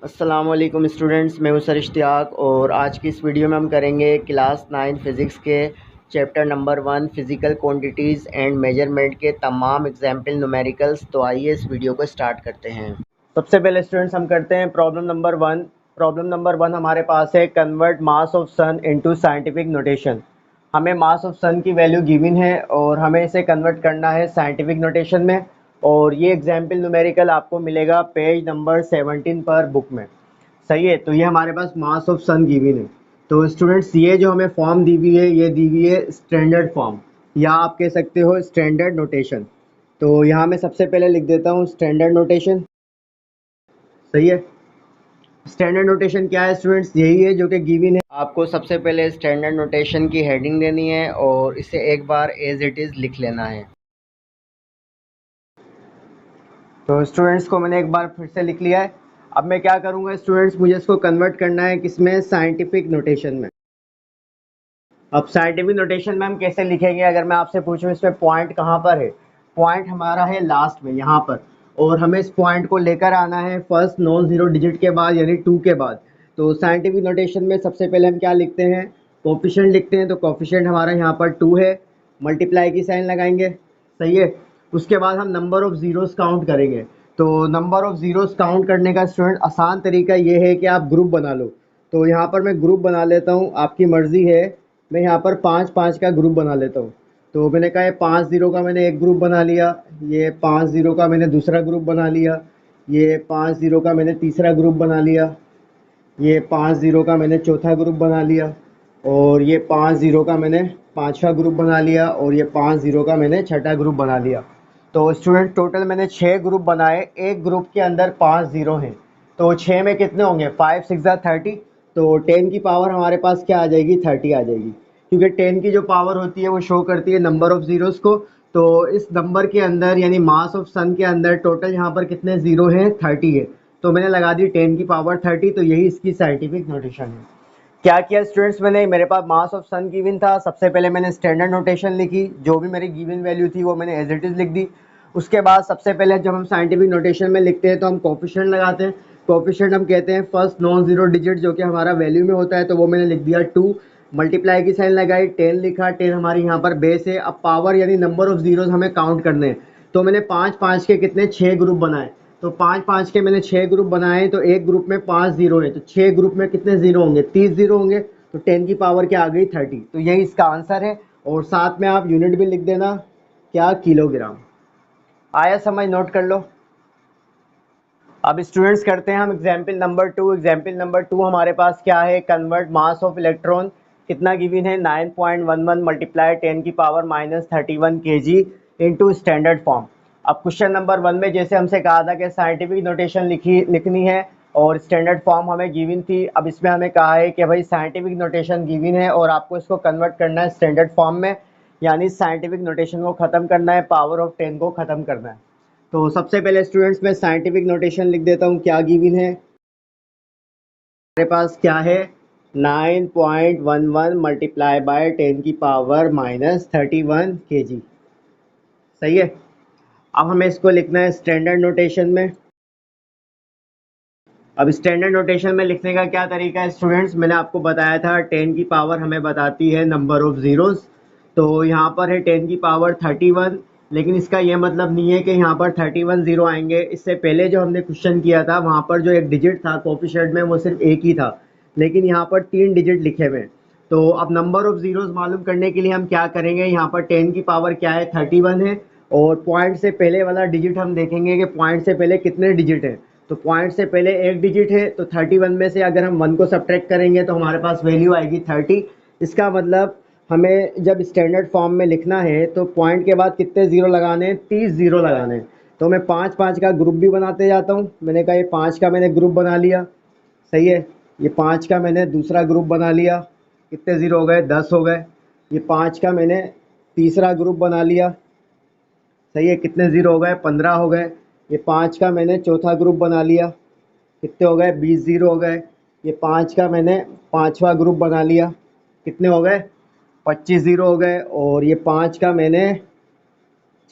अस्सलाम वालेकुम स्टूडेंट्स, मैं हूं सर इश्तियाक और आज की इस वीडियो में हम करेंगे क्लास 9 फ़िज़िक्स के chapter number 1 physical quantities and measurement के तमाम एग्जाम्पल न्यूमेरिकल्स। तो आइए इस वीडियो को स्टार्ट करते हैं। सबसे पहले स्टूडेंट्स हम करते हैं प्रॉब्लम नंबर 1। प्रॉब्लम नंबर 1 हमारे पास है convert mass of sun into scientific notation. हमें मास ऑफ सन की वैल्यू गिवन है और हमें इसे कन्वर्ट करना है साइंटिफिक नोटेशन में। और ये एग्जाम्पल न्यूमेरिकल आपको मिलेगा पेज नंबर 17 पर बुक में। सही है, तो ये हमारे पास मास ऑफ सन गिवन है। तो स्टूडेंट्स ये जो हमें फॉर्म दी हुई है ये दी हुई है स्टैंडर्ड फॉर्म, या आप कह सकते हो स्टैंडर्ड नोटेशन। तो यहाँ मैं सबसे पहले लिख देता हूँ स्टैंडर्ड नोटेशन। सही है, स्टैंडर्ड नोटेशन क्या है स्टूडेंट्स, यही है जो कि गिवन है। आपको सबसे पहले स्टैंडर्ड नोटेशन की हेडिंग देनी है और इसे एक बार एज इट इज़ लिख लेना है। तो स्टूडेंट्स को मैंने एक बार फिर से लिख लिया है। अब मैं क्या करूँगा स्टूडेंट्स, मुझे इसको कन्वर्ट करना है किसमें, साइंटिफिक नोटेशन में। अब साइंटिफिक नोटेशन में हम कैसे लिखेंगे, अगर मैं आपसे पूछूं इसमें पॉइंट कहाँ पर है। पॉइंट हमारा है लास्ट में यहाँ पर, और हमें इस पॉइंट को लेकर आना है फर्स्ट नॉन ज़ीरो डिजिट के बाद, यानी 2 के बाद। तो साइंटिफिक नोटेशन में सबसे पहले हम क्या लिखते हैं, कोफिशिएंट लिखते हैं। तो कोफिशिएंट हमारा यहाँ पर 2 है, मल्टीप्लाई की साइन लगाएंगे। सही है, उसके बाद हम नंबर ऑफ़ ज़ीरोज़ काउंट करेंगे। तो नंबर ऑफ़ ज़ीरोज़ काउंट करने का स्टूडेंट आसान तरीका ये है कि आप ग्रुप बना लो। तो यहाँ पर मैं ग्रुप बना लेता हूँ, आपकी मर्ज़ी है। मैं यहाँ पर 5-5 का ग्रुप बना लेता हूँ। तो मैंने कहा ये 5 ज़ीरो का मैंने एक ग्रुप बना लिया, ये 5 ज़ीरो का मैंने दूसरा ग्रुप बना लिया, ये 5 ज़ीरो का मैंने तीसरा ग्रुप बना लिया, ये 5 ज़ीरो का मैंने चौथा ग्रुप बना लिया, और ये 5 ज़ीरो का मैंने पाँचवा ग्रुप बना लिया, और ये 5 ज़ीरो का मैंने छठा ग्रुप बना लिया। तो स्टूडेंट टोटल मैंने 6 ग्रुप बनाए, एक ग्रुप के अंदर 5 ज़ीरो हैं। तो 6 में कितने होंगे, 5 6 ज़ा 30। तो 10 की पावर हमारे पास क्या आ जाएगी, 30 आ जाएगी, क्योंकि 10 की जो पावर होती है वो शो करती है नंबर ऑफ़ ज़ीरोज़ को। तो इस नंबर के अंदर यानी मास ऑफ सन के अंदर टोटल यहाँ पर कितने ज़ीरो हैं, 30 है। तो मैंने लगा दी 10 की पावर 30। तो यही इसकी साइंटिफिक नोटेशन है। क्या किया स्टूडेंट्स, मैंने मेरे पास मास ऑफ सन गिवन था, सबसे पहले मैंने स्टैंडर्ड नोटेशन लिखी, जो भी मेरी गिवन वैल्यू थी वो मैंने एज इट इज़ लिख दी। उसके बाद सबसे पहले जब हम साइंटिफिक नोटेशन में लिखते हैं तो हम कोफिशिएंट लगाते हैं। कोफिशिएंट हम कहते हैं फर्स्ट नॉन ज़ीरो डिजिट जो कि हमारा वैल्यू में होता है, तो वो मैंने लिख दिया 2। मल्टीप्लाई की साइन लगाई, 10 लिखा, 10 हमारी यहाँ पर बेस है। अब पावर यानी नंबर ऑफ़ ज़ीरोज़ हमें काउंट करने हैं। तो मैंने 5-5 के कितने 6 ग्रुप बनाए। तो 5-5 के मैंने 6 ग्रुप बनाए, तो एक ग्रुप में 5 ज़ीरो है, तो 6 ग्रुप में कितने ज़ीरो होंगे, 30 ज़ीरो होंगे। तो 10 की पावर क्या आ गई, 30। तो यही इसका आंसर है। और साथ में आप यूनिट भी लिख देना, क्या, किलोग्राम। आया समझ, नोट कर लो। अब स्टूडेंट्स करते हैं हम एग्जाम्पल नंबर 2। एग्जाम्पल नंबर 2 हमारे पास क्या है, कन्वर्ट मास ऑफ इलेक्ट्रॉन। कितना गिवन है, 9.11 मल्टीप्लाई 10 की power -31 kg into standard form. अब क्वेश्चन नंबर 1 में जैसे हमसे कहा था कि साइंटिफिक नोटेशन लिखनी है और स्टैंडर्ड फॉर्म हमें गिवन थी। अब इसमें हमें कहा है कि भाई साइंटिफिक नोटेशन गिवन है और आपको इसको कन्वर्ट करना है स्टैंडर्ड फॉर्म में, यानी साइंटिफिक नोटेशन को ख़त्म करना है, पावर ऑफ 10 को ख़त्म करना है। तो सबसे पहले स्टूडेंट्स मैं साइंटिफिक नोटेशन लिख देता हूँ, क्या गिवन है हमारे पास, क्या है, 9.11 मल्टीप्लाई बाय 10 की पावर -31 kg। सही है, अब हमें इसको लिखना है स्टैंडर्ड नोटेशन में। अब स्टैंडर्ड नोटेशन में लिखने का क्या तरीका है स्टूडेंट्स, मैंने आपको बताया था 10 की पावर हमें बताती है नंबर ऑफ़ ज़ीरोज़। तो यहाँ पर है 10 की पावर 31, लेकिन इसका ये मतलब नहीं है कि यहाँ पर 31 ज़ीरो आएंगे। इससे पहले जो हमने क्वेश्चन किया था वहाँ पर जो एक डिजिट था कोफिशिएंट में वो सिर्फ एक ही था, लेकिन यहाँ पर 3 डिजिट लिखे हुए हैं। तो अब नंबर ऑफ़ ज़ीरोज़ मालूम करने के लिए हम क्या करेंगे, यहाँ पर 10 की पावर क्या है, 31 है, और पॉइंट से पहले वाला डिजिट हम देखेंगे कि पॉइंट से पहले कितने डिजिट हैं। तो पॉइंट से पहले एक डिजिट है, तो 31 में से अगर हम 1 को सब्ट्रैक्ट करेंगे तो हमारे पास वैल्यू आएगी 30। इसका मतलब हमें जब स्टैंडर्ड फॉर्म में लिखना है तो पॉइंट के बाद कितने ज़ीरो लगाने हैं, 30 ज़ीरो लगाने हैं। तो मैं 5-5 का ग्रुप भी बनाते जाता हूँ। मैंने कहा ये 5 का मैंने ग्रुप बना लिया। सही है, ये 5 का मैंने दूसरा ग्रुप बना लिया, कितने ज़ीरो हो गए, 10 हो गए। ये 5 का मैंने तीसरा ग्रुप बना लिया। सही है, कितने ज़ीरो हो गए, 15 हो गए। ये 5 का मैंने चौथा ग्रुप बना लिया, कितने हो गए, 20 ज़ीरो हो गए। ये 5 का मैंने पाँचवा ग्रुप बना लिया, कितने हो गए, 25 ज़ीरो हो गए। और ये 5 का मैंने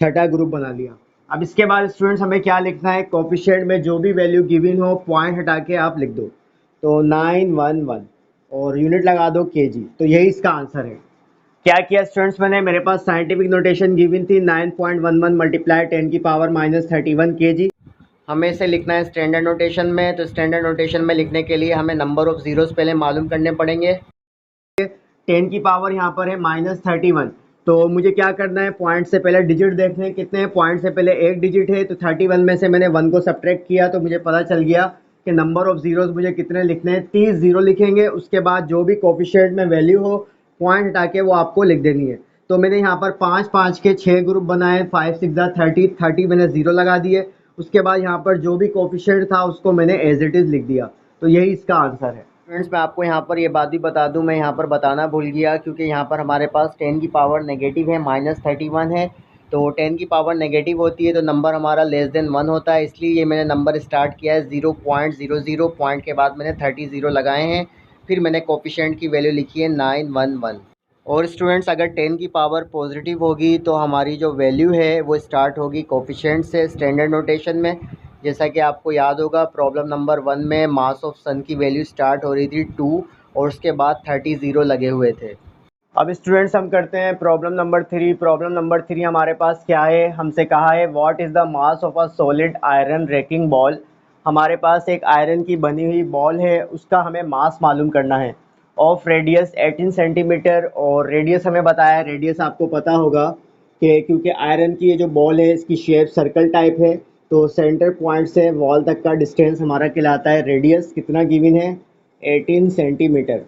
छठा ग्रुप बना लिया। अब इसके बाद स्टूडेंट्स हमें क्या लिखना है, कोफिशिएंट में जो भी वैल्यू गिवन हो पॉइंट हटा के आप लिख दो। तो 911 और यूनिट लगा दो केजी। तो यही इसका आंसर है। क्या किया स्टूडेंट्स मैंने, मेरे पास साइंटिफिक नोटेशन गिवन थी 9.11 मल्टीप्लाई 10⁻31 केजी। हमें इसे लिखना है स्टैंडर्ड नोटेशन में। तो स्टैंडर्ड नोटेशन में लिखने के लिए हमें नंबर ऑफ जीरोस पहले मालूम करने पड़ेंगे। 10 की पावर यहाँ पर है -31। तो मुझे क्या करना है, पॉइंट से पहले डिजिट देखने हैं कितने हैं। पॉइंट से पहले एक डिजिट है, तो 31 में से मैंने 1 को सब्ट्रैक्ट किया तो मुझे पता चल गया कि नंबर ऑफ जीरोस मुझे कितने लिखने हैं, 30 जीरो लिखेंगे। उसके बाद जो भी कोफिशिएंट में वैल्यू हो पॉइंट हटा के वो आपको लिख देनी है। तो मैंने यहाँ पर 5 5 के 6 ग्रुप बनाए, 5 6 30 मैंने जीरो लगा दिए। उसके बाद यहाँ पर जो भी कोफिशिएंट था उसको मैंने एज इट इज़ लिख दिया। तो यही इसका आंसर है। फ्रेंड्स मैं आपको यहाँ पर ये बात भी बता दूँ, मैं यहाँ पर बताना भूल गया, क्योंकि यहाँ पर हमारे पास 10 की पावर नेगेटिव है, -31 है। तो 10 की पावर नेगेटिव होती है तो नंबर हमारा लेस देन 1 होता है, इसलिए ये मैंने नंबर स्टार्ट किया है 0.00। पॉइंट के बाद मैंने 30 जीरो लगाए हैं, फिर मैंने कोफिशिएंट की वैल्यू लिखी है 911। और स्टूडेंट्स अगर 10 की पावर पॉजिटिव होगी तो हमारी जो वैल्यू है वो स्टार्ट होगी कोफिशिएंट से स्टैंडर्ड नोटेशन में। जैसा कि आपको याद होगा प्रॉब्लम नंबर 1 में मास ऑफ सन की वैल्यू स्टार्ट हो रही थी 2 और उसके बाद 30 जीरो लगे हुए थे। अब स्टूडेंट्स हम करते हैं प्रॉब्लम नंबर 3। प्रॉब्लम नंबर 3 हमारे पास क्या है, हमसे कहा है what is the mass of a solid iron racking ball. हमारे पास एक आयरन की बनी हुई बॉल है, उसका हमें मास मालूम करना है। ऑफ रेडियस 18 सेंटीमीटर, और रेडियस हमें बताया है, रेडियस आपको पता होगा कि क्योंकि आयरन की ये जो बॉल है इसकी शेप सर्कल टाइप है, तो सेंटर पॉइंट से वॉल तक का डिस्टेंस हमारा कहलाता है रेडियस। कितना गिवन है, 18 सेंटीमीटर।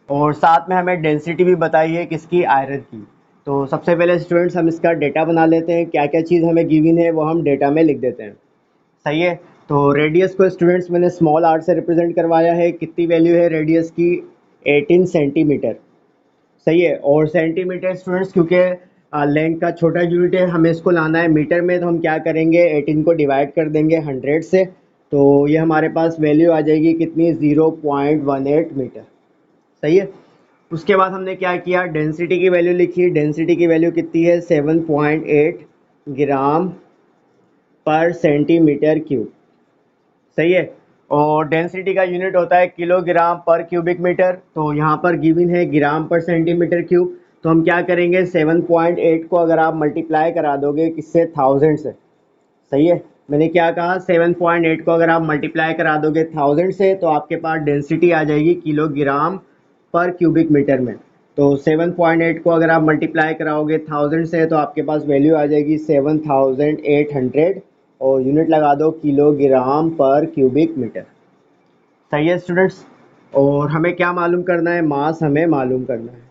और साथ में हमें डेंसिटी भी बताई है किसकी, आयरन की। तो सबसे पहले स्टूडेंट्स हम इसका डेटा बना लेते हैं, क्या क्या चीज़ हमें गिवन है वो हम डेटा में लिख देते हैं। सही है। तो रेडियस को स्टूडेंट्स मैंने स्मॉल आर से रिप्रेजेंट करवाया है। कितनी वैल्यू है रेडियस की, 18 सेंटीमीटर। सही है। और सेंटीमीटर स्टूडेंट्स क्योंकि लेंथ का छोटा यूनिट है, हमें इसको लाना है मीटर में, तो हम क्या करेंगे 18 को डिवाइड कर देंगे 100 से। तो ये हमारे पास वैल्यू आ जाएगी कितनी, 0.18 मीटर। सही है। उसके बाद हमने क्या किया, डेंसिटी की वैल्यू लिखी। डेंसिटी की वैल्यू कितनी है, 7.8 ग्राम पर सेंटीमीटर क्यूब। सही है। और डेंसिटी का यूनिट होता है किलोग्राम पर क्यूबिक मीटर। तो यहाँ पर गिवन है ग्राम पर सेंटीमीटर क्यूब। तो हम क्या करेंगे, 7.8 को अगर आप मल्टीप्लाई करा दोगे किससे, 1000 से। सही है। मैंने क्या कहा, 7.8 को अगर आप मल्टीप्लाई करा दोगे 1000 से तो आपके पास डेंसिटी आ जाएगी किलोग्राम पर क्यूबिक मीटर में। तो 7.8 को अगर आप मल्टीप्लाई कराओगे 1000 से तो आपके पास वैल्यू आ जाएगी 7800, और यूनिट लगा दो किलोग्राम पर क्यूबिक मीटर। सही है स्टूडेंट्स। और हमें क्या मालूम करना है, मास हमें मालूम करना है।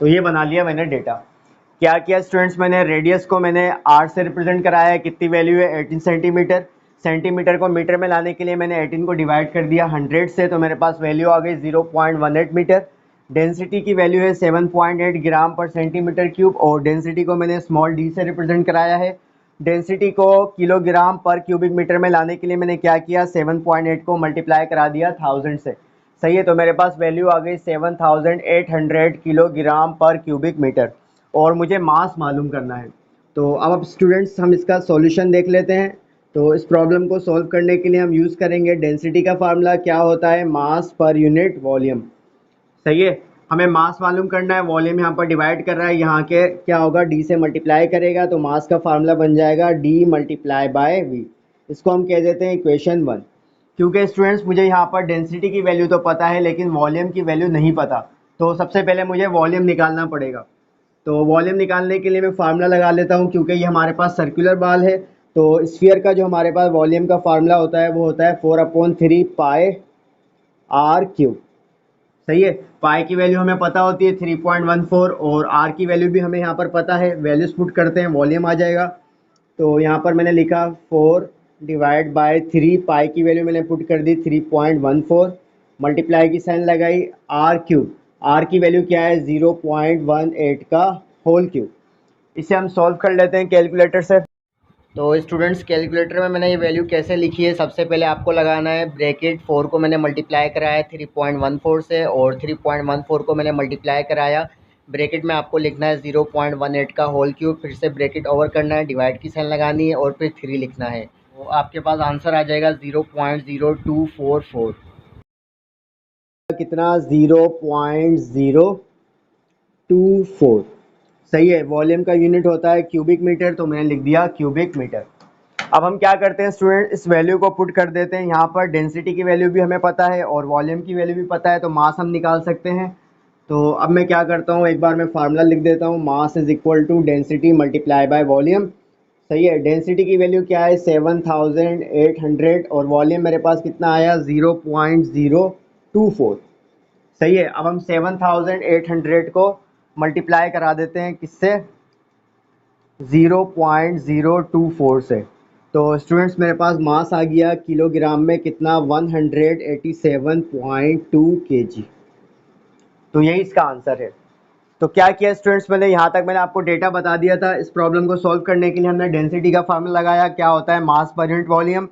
तो ये बना लिया मैंने डेटा। क्या किया स्टूडेंट्स, मैंने रेडियस को मैंने आर से रिप्रेजेंट कराया है, कितनी वैल्यू है 18 सेंटीमीटर। सेंटीमीटर को मीटर में लाने के लिए मैंने 18 को डिवाइड कर दिया 100 से, तो मेरे पास वैल्यू आ गई 0.18 मीटर। डेंसिटी की वैल्यू है 7.8 ग्राम पर सेंटीमीटर क्यूब, और डेंसिटी को मैंने स्मॉल डी से रिप्रेजेंट कराया है। डेंसिटी को किलोग्राम पर क्यूबिक मीटर में लाने के लिए मैंने क्या किया, 7.8 को मल्टीप्लाई करा दिया 1000 से। सही है। तो मेरे पास वैल्यू आ गई 7800 किलोग्राम पर क्यूबिक मीटर, और मुझे मास मालूम करना है। तो अब स्टूडेंट्स हम इसका सॉल्यूशन देख लेते हैं। तो इस प्रॉब्लम को सॉल्व करने के लिए हम यूज़ करेंगे डेंसिटी का फार्मूला, क्या होता है, मास पर यूनिट वॉल्यूम। सही है। हमें मास मालूम करना है, वॉल्यूम यहाँ पर डिवाइड कर रहा है, यहाँ के क्या होगा, डी से मल्टीप्लाई करेगा तो मास का फार्मूला बन जाएगा डी मल्टीप्लाई बाय वी। इसको हम कह देते हैं इक्वेशन 1। क्योंकि स्टूडेंट्स मुझे यहाँ पर डेंसिटी की वैल्यू तो पता है लेकिन वॉल्यूम की वैल्यू नहीं पता, तो सबसे पहले मुझे वॉल्यूम निकालना पड़ेगा। तो वॉल्यूम निकालने के लिए मैं फार्मूला लगा लेता हूँ, क्योंकि ये हमारे पास सर्कुलर बॉल है। तो स्फीयर का जो हमारे पास वॉल्यूम का फार्मूला होता है वो होता है 4/3 पाई आर क्यूब। सही है। पाई की वैल्यू हमें पता होती है 3.14, और आर की वैल्यू भी हमें यहाँ पर पता है। वैल्यूज पुट करते हैं, वॉल्यूम आ जाएगा। तो यहाँ पर मैंने लिखा 4/3, पाई की वैल्यू मैंने पुट कर दी 3.14, मल्टीप्लाई की साइन लगाई, आर क्यूब। आर की वैल्यू क्या है, 0.18 का होल क्यूब। इसे हम सॉल्व कर लेते हैं कैलकुलेटर से। तो स्टूडेंट्स कैलकुलेटर में मैंने ये वैल्यू कैसे लिखी है, सबसे पहले आपको लगाना है ब्रैकेट, 4 को मैंने मल्टीप्लाई कराया 3.14 से, और 3.14 को मैंने मल्टीप्लाई कराया ब्रैकेट में आपको लिखना है 0.18 का होल क्यूब, फिर से ब्रैकेट ओवर करना है, डिवाइड की साइन लगानी है और फिर 3 लिखना है। तो आपके पास आंसर आ जाएगा 0.0244। कितना? 0.024। सही है। वॉल्यूम का यूनिट होता है क्यूबिक मीटर, तो मैंने लिख दिया क्यूबिक मीटर। अब हम क्या करते हैं स्टूडेंट, इस वैल्यू को पुट कर देते हैं यहाँ पर। डेंसिटी की वैल्यू भी हमें पता है और वॉल्यूम की वैल्यू भी पता है, तो मास हम निकाल सकते हैं। तो अब मैं क्या करता हूँ, एक बार मैं फार्मूला लिख देता हूँ। Mass is equal to density multiply by volume. सही है। डेंसिटी की वैल्यू क्या है? 7800 और वॉल्यूम मेरे पास कितना आया? 0.024। सही है। अब हम 7800 को मल्टीप्लाई करा देते हैं किससे? 0.024 से। तो स्टूडेंट्स मेरे पास मास आ गया किलोग्राम में कितना? 187.2 kg। तो यही इसका आंसर है। तो क्या किया स्टूडेंट्स, मैंने यहाँ तक मैंने आपको डेटा बता दिया था। इस प्रॉब्लम को सॉल्व करने के लिए हमने डेंसिटी का फार्मूला लगाया। क्या होता है? मास पर यूनिट वॉल्यूम।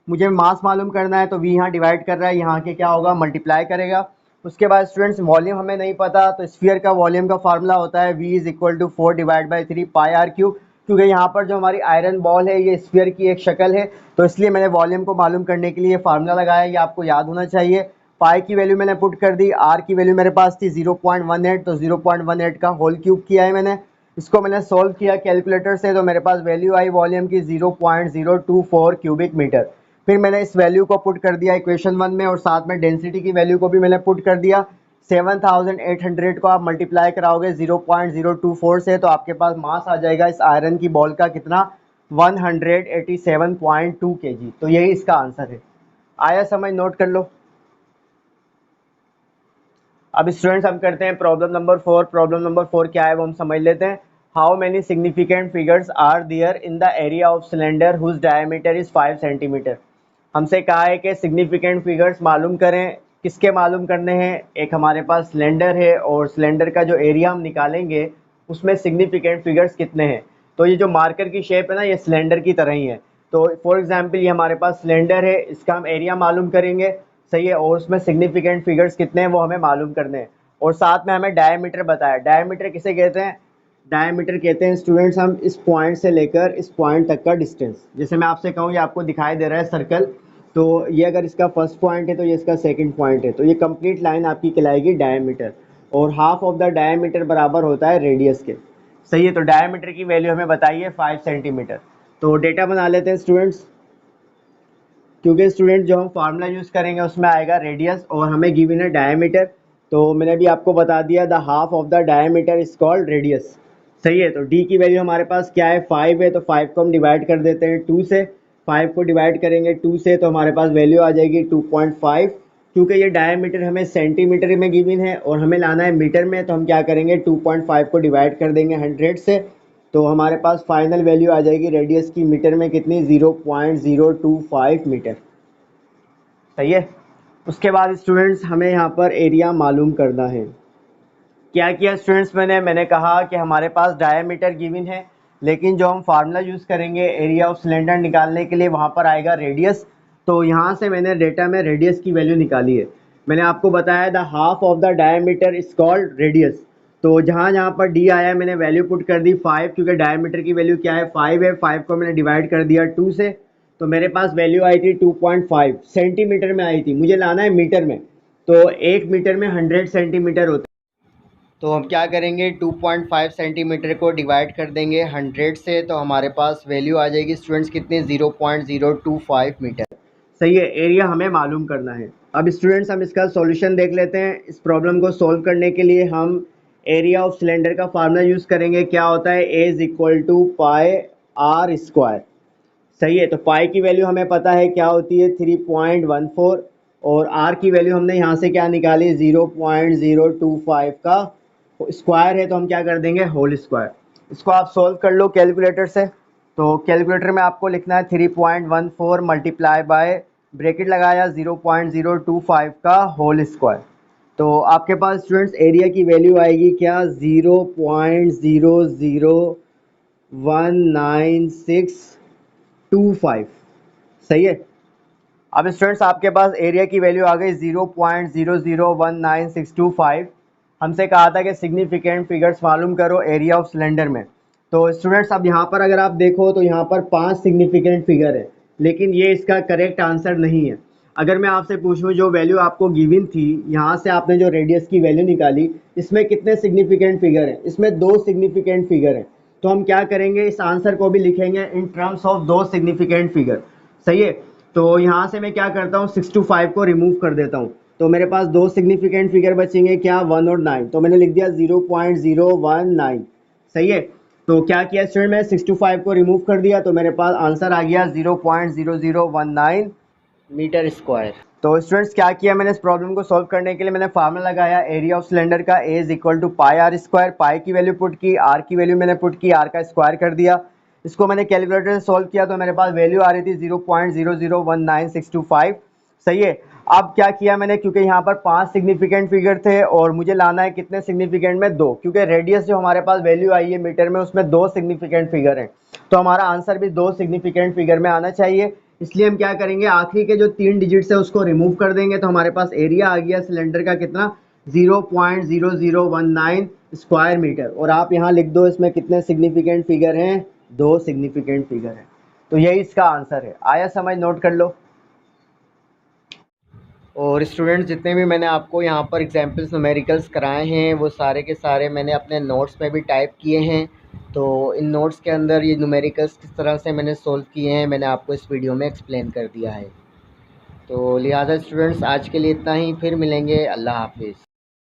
मुझे मास मालूम करना है, तो वी यहाँ डिवाइड कर रहा है, यहाँ के क्या होगा? मल्टीप्लाई करेगा। उसके बाद स्टूडेंट्स वॉल्यूम हमें नहीं पता, तो स्फीयर का वॉल्यूम का फार्मूला होता है v is equal to 4/3 pi r cube. क्योंकि यहाँ पर जो हमारी आयरन बॉल है ये स्फीयर की एक शक्ल है, तो इसलिए मैंने वॉल्यूम को मालूम करने के लिए फार्मूला लगाया। ये आपको याद होना चाहिए। पाई की वैल्यू मैंने पुट कर दी, आर की वैल्यू मेरे पास थी 0.18, तो 0.18 का होल क्यूब किया है मैंने। इसको मैंने सोल्व किया कैलकुलेटर से, तो मेरे पास वैल्यू आई वॉल्यूम की 0.024 क्यूबिक मीटर। फिर मैंने इस वैल्यू को पुट कर दिया इक्वेशन 1 में, और साथ में डेंसिटी की वैल्यू को भी मैंने पुट कर दिया। 7800 को आप मल्टीप्लाई कराओगे 0.024 से, तो आपके पास मास आ जाएगा इस आयरन की बॉल का कितना? 187.2 kg। तो यही इसका आंसर है। आया समझ? नोट कर लो। अब स्टूडेंट्स हम करते हैं प्रॉब्लम नंबर 4। प्रॉब्लम नंबर 4 क्या है वो हम समझ लेते हैं। How many significant figures are there in the area of cylinder whose diameter is 5 centimetre. हमसे कहा है कि सिग्निफिकेंट फिगर्स मालूम करें। किसके मालूम करने हैं? एक हमारे पास सिलेंडर है और सिलेंडर का जो एरिया हम निकालेंगे उसमें सिग्निफिकेंट फिगर्स कितने हैं। तो ये जो मार्कर की शेप है ना, ये सिलेंडर की तरह ही है। तो फॉर एग्जांपल ये हमारे पास सिलेंडर है, इसका हम एरिया मालूम करेंगे। सही है। और उसमें सिग्निफिकेंट फिगर्स कितने हैं वो हमें मालूम करने हैं। और साथ में हमें डायमीटर बताया। डायमीटर किसे कहते हैं? डायमीटर कहते हैं स्टूडेंट्स हम इस पॉइंट से लेकर इस पॉइंट तक का डिस्टेंस। जैसे मैं आपसे कहूँ, ये आपको दिखाई दे रहा है सर्कल, तो ये अगर इसका फर्स्ट पॉइंट है तो ये इसका सेकंड पॉइंट है, तो ये कंप्लीट लाइन आपकी कहलाएगी डायमीटर। और हाफ ऑफ द डायमीटर बराबर होता है रेडियस के। सही है। तो डायमीटर की वैल्यू हमें बताइए 5 सेंटीमीटर। तो डेटा बना लेते हैं स्टूडेंट्स। क्योंकि स्टूडेंट जो हम फार्मूला यूज़ करेंगे उसमें आएगा रेडियस और हमें गिवन है डायमीटर। तो मैंने भी आपको बता दिया, the half of the diameter is called radius. सही है। तो डी की वैल्यू हमारे पास क्या है? 5 है, तो 5 को हम डिवाइड कर देते हैं 2 से। 5 को डिवाइड करेंगे 2 से तो हमारे पास वैल्यू आ जाएगी 2.5। क्योंकि ये डायमीटर हमें सेंटीमीटर में गिवन है और हमें लाना है मीटर में, तो हम क्या करेंगे 2.5 को डिवाइड कर देंगे 100 से। तो हमारे पास फाइनल वैल्यू आ जाएगी रेडियस की मीटर में कितनी? 0.025 मीटर। सही है। उसके बाद स्टूडेंट्स हमें यहाँ पर एरिया मालूम करना है। क्या किया स्टूडेंट्स, मैंने कहा कि हमारे पास डायमीटर गिवन है, लेकिन जो हम फार्मूला यूज़ करेंगे एरिया ऑफ सिलेंडर निकालने के लिए वहाँ पर आएगा रेडियस। तो यहाँ से मैंने डेटा में रेडियस की वैल्यू निकाली है। मैंने आपको बताया the half of the diameter is called radius. तो जहाँ जहाँ पर डी आया मैंने वैल्यू पुट कर दी 5, क्योंकि डायमीटर की वैल्यू क्या है? 5 है। 5 को मैंने डिवाइड कर दिया 2 से, तो मेरे पास वैल्यू आई थी 2.5। सेंटीमीटर में आई थी, मुझे लाना है मीटर में। तो 1 मीटर में 100 सेंटीमीटर होता है। तो हम क्या करेंगे 2.5 सेंटीमीटर को डिवाइड कर देंगे 100 से, तो हमारे पास वैल्यू आ जाएगी स्टूडेंट्स कितनी? 0.025 मीटर। सही है। एरिया हमें मालूम करना है। अब स्टूडेंट्स हम इसका सॉल्यूशन देख लेते हैं। इस प्रॉब्लम को सॉल्व करने के लिए हम एरिया ऑफ सिलेंडर का फार्मूला यूज़ करेंगे। क्या होता है? A is equal to pi r square. सही है। तो पाई की वैल्यू हमें पता है क्या होती है? 3.14। और आर की वैल्यू हमने यहाँ से क्या निकाली? 0.025 का स्क्वायर है, तो हम क्या कर देंगे? Whole square. इसको आप सोल्व कर लो कैलकुलेटर से। तो कैलकुलेटर में आपको लिखना है 3.14 मल्टीप्लाई बाय ब्रैकेट लगाया 0.025 का होल स्क्वायर। तो आपके पास स्टूडेंट्स एरिया की वैल्यू आएगी क्या? 0.0019625। सही है। अब स्टूडेंट्स आपके पास एरिया की वैल्यू आ गई 0.0019625। हमसे कहा था कि सिग्निफिकेंट फिगर्स मालूम करो एरिया ऑफ सिलेंडर में। तो स्टूडेंट्स अब यहाँ पर अगर आप देखो तो यहाँ पर 5 सिग्निफिकेंट फिगर है, लेकिन ये इसका करेक्ट आंसर नहीं है। अगर मैं आपसे पूछूं जो वैल्यू आपको गिवन थी, यहाँ से आपने जो रेडियस की वैल्यू निकाली, इसमें कितने सिग्निफिकेंट फिगर हैं? इसमें 2 सिग्निफिकेंट फिगर हैं। तो हम क्या करेंगे, इस आंसर को भी लिखेंगे in terms of 2 significant figure. सही है। तो यहाँ से मैं क्या करता हूँ, 6 to 5 को रिमूव कर देता हूँ। तो मेरे पास 2 सिग्निफिकेंट फिगर बचेंगे, क्या, 1 और 9। तो मैंने लिख दिया 0.019। सही है। तो क्या किया स्टूडेंट, मैं 6 to 5 को रिमूव कर दिया, तो मेरे पास आंसर आ गया 0.0019 मीटर स्क्वायर। तो स्टूडेंट्स क्या किया मैंने, इस प्रॉब्लम को सॉल्व करने के लिए मैंने फार्मूला लगाया एरिया ऑफ सिलेंडर का, A is equal to pi r square. Pi की वैल्यू पुट की, आर की वैल्यू मैंने पुट की, आर का स्क्वायर कर दिया। इसको मैंने कैलकुलेटर से सॉल्व किया तो मेरे पास वैल्यू आ रही थी 0.0019625। सही है। अब क्या किया मैंने, क्योंकि यहाँ पर 5 सिग्निफिकेंट फिगर थे और मुझे लाना है कितने सिग्निफिकेंट में, 2, क्योंकि रेडियस जो हमारे पास वैल्यू आई है मीटर में उसमें 2 सिग्निफिकेंट फिगर हैं। तो हमारा आंसर भी 2 सिग्निफिकेंट फिगर में आना चाहिए। इसलिए हम क्या करेंगे, आखिरी के जो 3 डिजिट्स है उसको रिमूव कर देंगे, तो हमारे पास एरिया आ गया सिलेंडर का कितना, 0.0019 स्क्वायर मीटर। और आप यहाँ लिख दो इसमें कितने सिग्निफिकेंट फिगर हैं, 2 सिग्निफिकेंट फिगर हैं। तो यही इसका आंसर है। आया समझ, नोट कर लो। और स्टूडेंट्स जितने भी मैंने आपको यहाँ पर एग्जाम्पल्स न्यूमेरिकल्स कराए हैं वो सारे के सारे मैंने अपने नोट्स में भी टाइप किए हैं। तो इन नोट्स के अंदर ये न्यूमेरिकल्स किस तरह से मैंने सोल्व किए हैं मैंने आपको इस वीडियो में एक्सप्लेन कर दिया है। तो लिहाजा स्टूडेंट्स आज के लिए इतना ही, फिर मिलेंगे। अल्लाह हाफिज़।